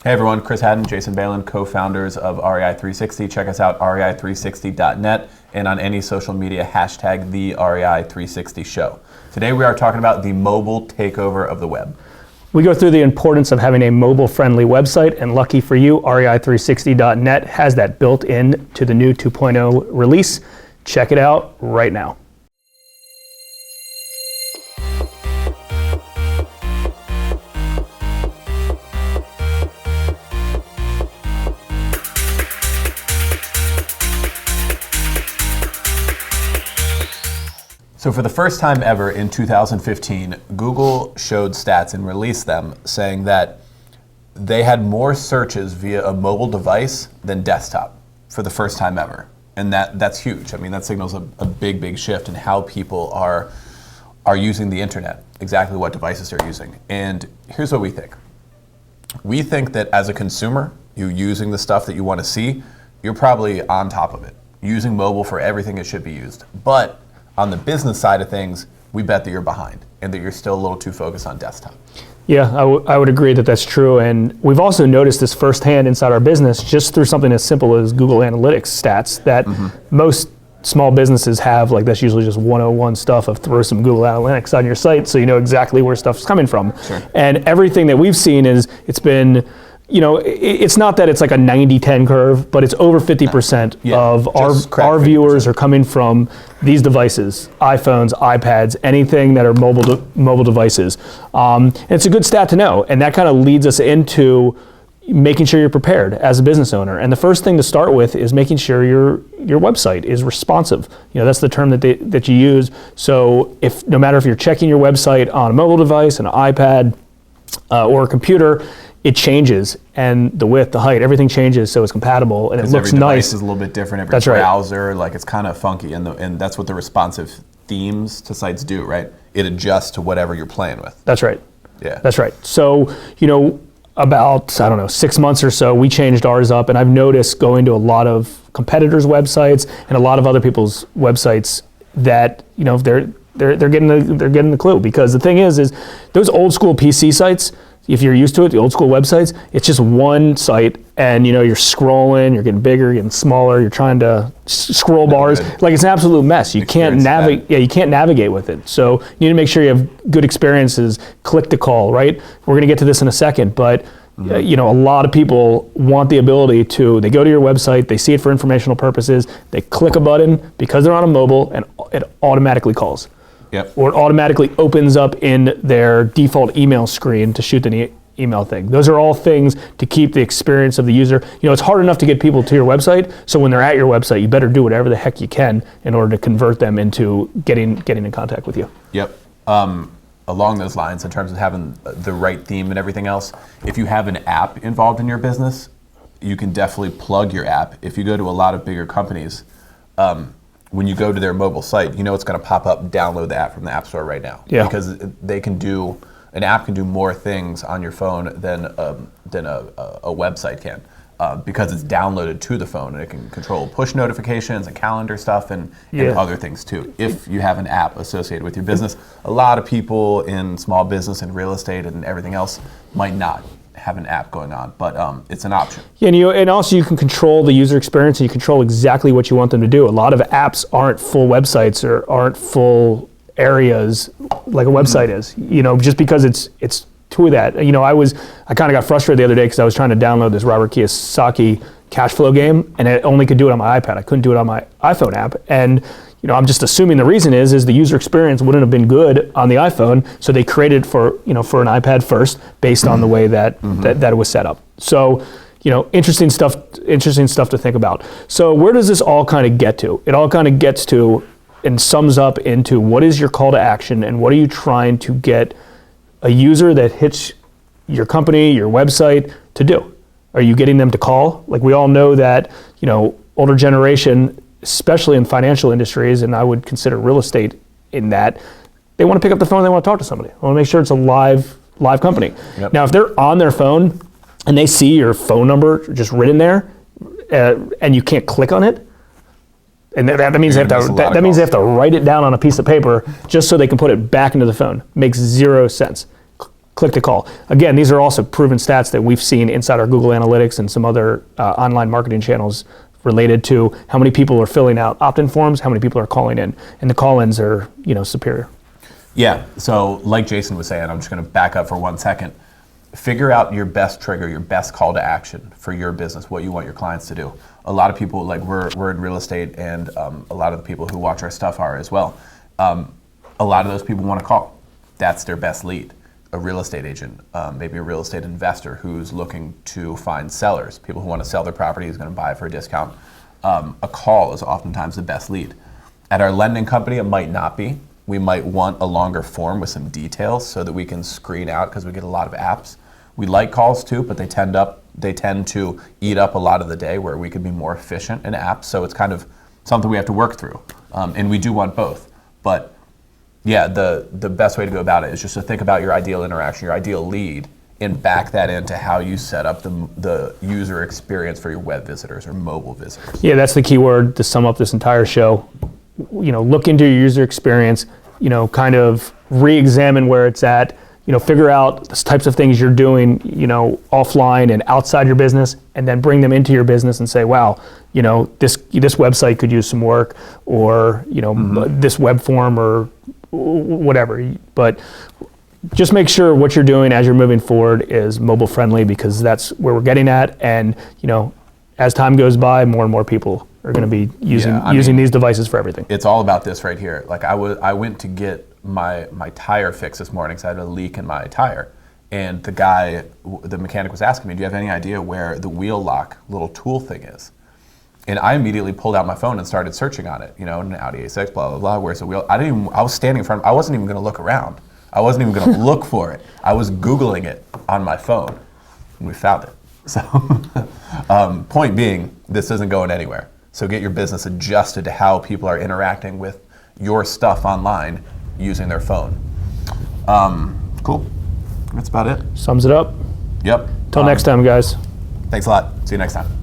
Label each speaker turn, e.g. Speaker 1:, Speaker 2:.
Speaker 1: Hey everyone, Chris Haddon, Jason Balin, co-founders of REI360. Check us out, rei360.net, and on any social media, hashtag the REI360 show. Today we are talking about the mobile takeover of the web.
Speaker 2: We go through the importance of having a mobile-friendly website, and lucky for you, rei360.net has that built in to the new 2.0 release. Check it out right now.
Speaker 1: So for the first time ever in 2015, Google showed stats and released them saying that they had more searches via a mobile device than desktop for the first time ever. And that's huge. I mean, that signals a big, big shift in how people are using the internet, exactly what devices they're using. And here's what we think. We think that as a consumer, you using the stuff that you want to see, you're probably on top of it, using mobile for everything it should be used. But on the business side of things, we bet that you're behind and that you're still a little too focused on desktop.
Speaker 2: Yeah, I would agree that that's true. And we've also noticed this firsthand inside our business just through something as simple as Google Analytics stats that most small businesses have. Like, that's usually just 101 stuff of throw some Google Analytics on your site so you know exactly where stuff's coming from.
Speaker 1: Sure.
Speaker 2: And everything that we've seen is it's been, you know, it's not that it's like a 90-10 curve, but it's over 50% of our viewers are coming from these devices, iPhones, iPads, anything that are mobile devices. And it's a good stat to know, and that kind of leads us into making sure you're prepared as a business owner. And the first thing to start with is making sure your website is responsive. You know, that's the term that you use. So no matter if you're checking your website on a mobile device, an iPad, or a computer, it changes, and the width, the height, everything changes so it's compatible and it looks
Speaker 1: every
Speaker 2: nice.
Speaker 1: Device is a little bit different. Every
Speaker 2: That's
Speaker 1: browser,
Speaker 2: right.
Speaker 1: Like, it's kind of funky, and that's what the responsive themes to sites do, right? It adjusts to whatever you're playing with.
Speaker 2: That's right.
Speaker 1: Yeah.
Speaker 2: That's right. So, you know, about 6 months or so, we changed ours up, and I've noticed going to a lot of competitors' websites and a lot of other people's websites that, you know, they're getting the clue, because the thing is those old school PC sites, if you're used to it, the old school websites, it's just one site, and you know, you're scrolling, you're getting bigger, you're getting smaller, you're trying to scroll bars. Like, it's an absolute mess. You can't navigate. Yeah, you can't navigate with it. So you need to make sure you have good experiences. Click to call, right? We're gonna get to this in a second, but you know, a lot of people want the ability to, they go to your website, they see it for informational purposes, they click a button because they're on a mobile, and it automatically calls.
Speaker 1: Yep.
Speaker 2: Or it automatically opens up in their default email screen to shoot an email thing. Those are all things to keep the experience of the user. You know, it's hard enough to get people to your website, so when they're at your website, you better do whatever the heck you can in order to convert them into getting in contact with you.
Speaker 1: Yep. Along those lines, in terms of having the right theme and everything else, if you have an app involved in your business, you can definitely plug your app. If you go to a lot of bigger companies, when you go to their mobile site, you know it's going to pop up, download the app from the App Store right now.
Speaker 2: Yeah.
Speaker 1: Because an app can do more things on your phone than a website can, because it's downloaded to the phone, and it can control push notifications and calendar stuff and other things too, if you have an app associated with your business. A lot of people in small business and real estate and everything else might not have an app going on, but it's an option.
Speaker 2: Yeah, and also you can control the user experience, and you control exactly what you want them to do. A lot of apps aren't full websites or aren't full areas like a website is. You know, just because it's to that. You know, I kind of got frustrated the other day because I was trying to download this Robert Kiyosaki cash flow game, and I only could do it on my iPad. I couldn't do it on my iPhone app, and you know, I'm just assuming the reason is the user experience wouldn't have been good on the iPhone, so they created for an iPad first, based on the way that it was set up. So, you know, interesting stuff to think about. So where does this all kind of get to? It all kind of gets to and sums up into what is your call to action, and what are you trying to get a user that hits your company, your website, to do? Are you getting them to call? Like, we all know that, you know, older generation, especially in financial industries, and I would consider real estate in that, they want to pick up the phone, they want to talk to somebody. I want to make sure it's a live company. Yep. Now, if they're on their phone and they see your phone number just written there, and you can't click on it, and that means they have to write it down on a piece of paper just so they can put it back into the phone. Makes zero sense. Click click to call. Again, these are also proven stats that we've seen inside our Google Analytics and some other online marketing channels related to how many people are filling out opt-in forms, how many people are calling in, and the call-ins are, superior.
Speaker 1: Yeah, so like Jason was saying, I'm just going to back up for 1 second. Figure out your best trigger, your best call to action for your business, what you want your clients to do. A lot of people, like we're in real estate, and a lot of the people who watch our stuff are as well. A lot of those people want to call. That's their best lead. A real estate agent, maybe a real estate investor who's looking to find sellers, people who want to sell their property, who's going to buy it for a discount. A call is oftentimes the best lead. At our lending company, it might not be. We might want a longer form with some details so that we can screen out, because we get a lot of apps. We like calls too, but they tend to eat up a lot of the day, where we could be more efficient in apps. So it's kind of something we have to work through. And we do want both. But yeah, the best way to go about it is just to think about your ideal interaction, your ideal lead, and back that into how you set up the user experience for your web visitors or mobile visitors.
Speaker 2: Yeah, that's the key word to sum up this entire show. Look into your user experience, kind of re-examine where it's at, figure out the types of things you're doing, offline and outside your business, and then bring them into your business and say, wow, this website could use some work, or, this web form or whatever. But just make sure what you're doing as you're moving forward is mobile friendly, because that's where we're getting at. And, as time goes by, more and more people are going to be using these devices for everything.
Speaker 1: It's all about this right here. Like I went to get my tire fixed this morning because I had a leak in my tire, and the mechanic was asking me, do you have any idea where the wheel lock little tool thing is? And I immediately pulled out my phone and started searching on it. An Audi A6, blah blah blah. Where's the wheel? I was standing in front. I wasn't even going to look around. I wasn't even going to look for it. I was Googling it on my phone, and we found it. So, point being, this isn't going anywhere. So get your business adjusted to how people are interacting with your stuff online using their phone. Cool. That's about it.
Speaker 2: Sums it up.
Speaker 1: Yep.
Speaker 2: Till next time, guys.
Speaker 1: Thanks a lot. See you next time.